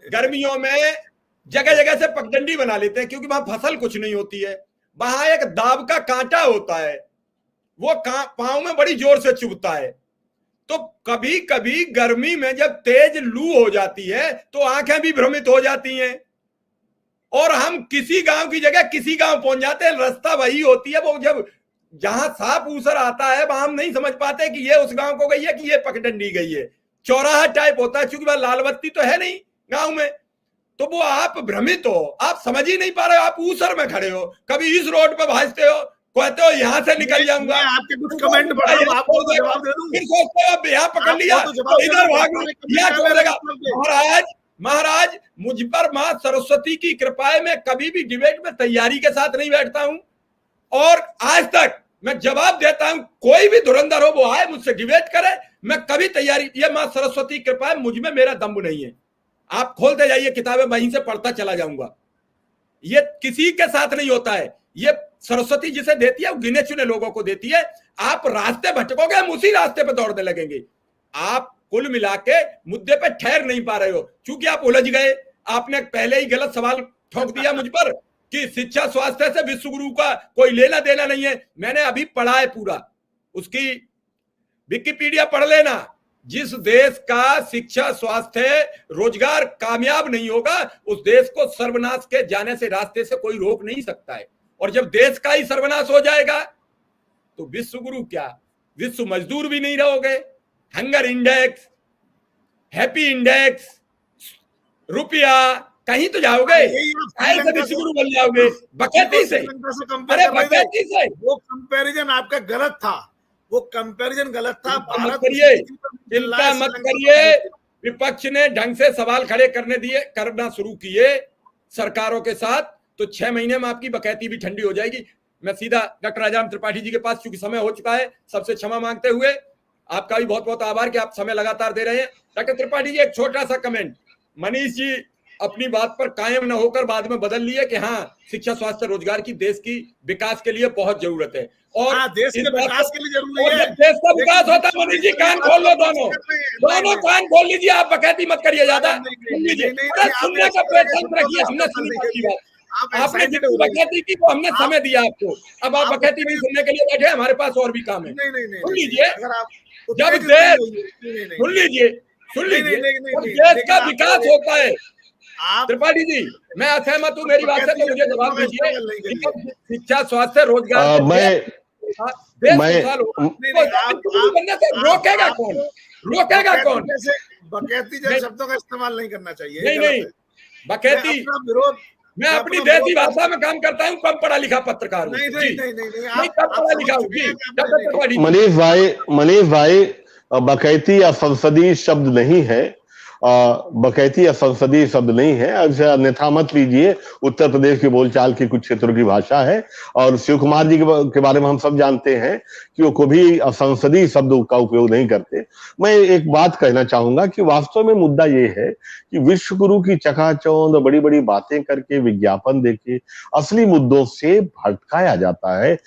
गर्मियों में जगह जगह से पगडंडी बना लेते हैं क्योंकि वहां फसल कुछ नहीं होती है। वहां एक दाब का कांटा होता है, वो पांव में बड़ी जोर से चुभता है। तो कभी कभी गर्मी में जब तेज लू हो जाती है तो आंखें भी भ्रमित हो जाती हैं, और हम किसी गांव की जगह किसी गांव पहुंच जाते हैं। रास्ता वही होती है, वो जब जहां साफ ऊसर आता है वहां हम नहीं समझ पाते कि ये उस गांव को गई है कि ये पगडंडी गई है। चौराहा टाइप होता है क्योंकि वह लाल बत्ती तो है नहीं गांव में, तो वो आप भ्रमित हो, आप समझ ही नहीं पा रहे हो, आप ऊसर में खड़े हो, कभी इस रोड पे भाजते हो, कहते हो यहां से निकल जाऊंगा, आपके कुछ कमेंट पढ़ रहा हूं, आपको तो जवाब दे दूं, फिर सोचते हो अब यहाँ पकड़ लिया तो इधर भागो, यहाँ छोड़ देगा। महाराज मुझ पर मां सरस्वती की कृपा में कभी भी डिबेट में तैयारी के साथ नहीं बैठता हूं, और आज तक मैं जवाब देता हूं, कोई भी धुरंधर हो वो आए मुझसे डिबेट करे, मैं कभी तैयारी, ये मां सरस्वती की कृपा है, मुझ में मेरा दम्भ नहीं है। आप खोलते जाइए किताबें, वहीं से पढ़ता चला जाऊंगा। ये किसी के साथ नहीं होता है, ये सरस्वती जिसे देती है वो गिने चुने लोगों को देती है। आप रास्ते भटकोगे, हम उसी रास्ते पे दौड़ने लगेंगे। आप कुल मिला के मुद्दे पे ठहर नहीं पा रहे हो क्योंकि आप उलझ गए। आपने पहले ही गलत सवाल ठोक दिया मुझ पर कि शिक्षा स्वास्थ्य से विश्व गुरु का कोई लेना देना नहीं है। मैंने अभी पढ़ा है पूरा, उसकी विकिपीडिया पढ़ लेना। जिस देश का शिक्षा स्वास्थ्य रोजगार कामयाब नहीं होगा उस देश को सर्वनाश के जाने से रास्ते से कोई रोक नहीं सकता है। और जब देश का ही सर्वनाश हो जाएगा तो विश्व गुरु क्या, विश्व मजदूर भी नहीं रहोगे। हंगर इंडेक्स, हैप्पी इंडेक्स, रुपया, कहीं तो जाओगे, ऐसे विश्व गुरु बन जाओगे बकैती से। अरे बकैती से वो कंपैरिजन आपका गलत था, वो कंपैरिजन गलत था। मत करिए, चिंता मत करिए। विपक्ष ने ढंग से सवाल खड़े करना शुरू किए सरकारों के साथ, तो 6 महीने में आपकी बकैती भी ठंडी हो जाएगी। मैं सीधा डॉक्टर राजाराम त्रिपाठी जी के पास, चूंकि समय हो चुका है, सबसे क्षमा मांगते हुए आपका भी बहुत बहुत आभार कि आप समय लगातार दे रहे हैं। डॉक्टर त्रिपाठी जी एक छोटा सा कमेंट, मनीष जी अपनी बात पर कायम न होकर बाद में बदल लिए कि हाँ शिक्षा स्वास्थ्य रोजगार की देश की विकास के लिए बहुत जरूरत है, और देश के विकास के लिए जरूरी है। देश का विकास होता है। मनीष जी कान खोल लो, दोनों कान खोल लीजिए, आप बकैती मत करिए ज्यादा, सुन लीजिए, सुनने का पेशेंस रखिए। हमने सुनी आपकी बात, आपने जितनी बकैती की वो हमने समय दिया आपको, अब आप बकैती भी सुनने के लिए बैठे, हमारे पास और भी काम है। सुन लीजिए, जब देश, सुन लीजिए, देश का विकास होता है। त्रिपाठी जी मैं असहमत हूँ, मेरी बात से तो मुझे जवाब दीजिए। शिक्षा स्वास्थ्य रोजगार रोकेगा कौन, रोकेगा कौन? बकैती जैसे शब्दों का इस्तेमाल नहीं करना चाहिए। नहीं बकैती, मैं अपनी देसी भाषा में काम करता हूँ, कम पढ़ा लिखा पत्रकार हूँ। नहीं कम पढ़ा लिखा हूँ। मनीष भाई बकैती या संसदीय शब्द नहीं है, बकैती या संसदीय शब्द नहीं है, अन्यथा मत लीजिए। उत्तर प्रदेश की बोलचाल की कुछ क्षेत्रों की भाषा है, और शिव कुमार जी के बारे में हम सब जानते हैं कि वो कभी संसदीय शब्द का उपयोग नहीं करते। मैं एक बात कहना चाहूंगा कि वास्तव में मुद्दा ये है कि विश्व गुरु की चकाचौंध बड़ी बड़ी बातें करके, विज्ञापन देके असली मुद्दों से भटकाया जाता है।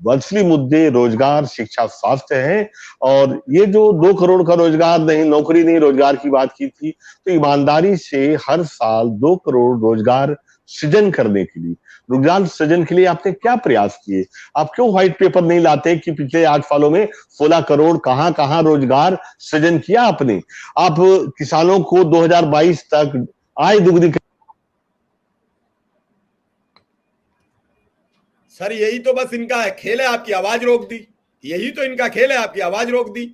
असली मुद्दे रोजगार, शिक्षा, स्वास्थ्य है। और ये जो 2 करोड़ का रोजगार नहीं, नौकरी नहीं, रोजगार की बात की थी, तो ईमानदारी से हर साल 2 करोड़ रोजगार सृजन करने के लिए, रोजगार सृजन के लिए आपने क्या प्रयास किए? आप क्यों व्हाइट पेपर नहीं लाते कि पिछले 8 सालों में 16 करोड़ कहां कहां रोजगार सृजन किया आपने? आप किसानों को 2022 तक आय दुगनी। सर यही तो बस इनका है खेल है, आपकी आवाज रोक दी, यही तो इनका खेल है, आपकी आवाज रोक दी।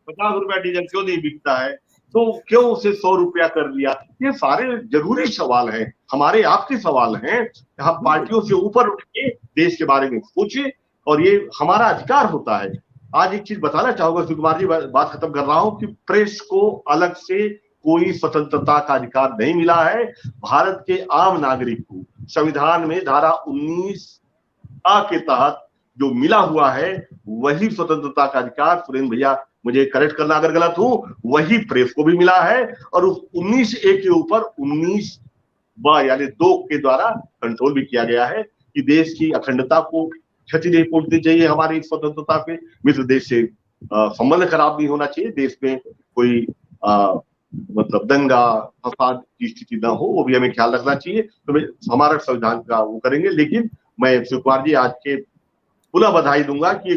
50 रुपया डीजल क्यों नहीं बिकता है, तो क्यों उसे 100 रुपया कर दिया? ये सारे जरूरी सवाल हैं, हमारे आपके सवाल हैं। हम पार्टियों से ऊपर उठ के देश के बारे में सोचे, और ये हमारा अधिकार होता है। आज एक चीज बताना चाहूंगा शिव कुमार जी, बात खत्म कर रहा हूं, कि प्रेस को अलग से कोई स्वतंत्रता का अधिकार नहीं मिला है। भारत के आम नागरिक को संविधान में धारा 19A के तहत जो मिला हुआ है वही स्वतंत्रता का अधिकार, सुरेंद्र भैया मुझे करेक्ट करना अगर गलत हूं, वही प्रेस को भी मिला है। और उस 19A के ऊपर 19B यानी 2 के द्वारा कंट्रोल भी किया गया है कि देश की अखंडता को क्षति नहीं पहुंचनी चाहिए, हमारी स्वतंत्रता पे मित्र देश से संबंध खराब नहीं होना चाहिए, देश में कोई मतलब दंगा फसाद की स्थिति ना हो, वो भी हमें ख्याल रखना चाहिए। तो हमारा संविधान का वो करेंगे। लेकिन मैं शिव कुमार जी आज के पुनः बधाई दूंगा कि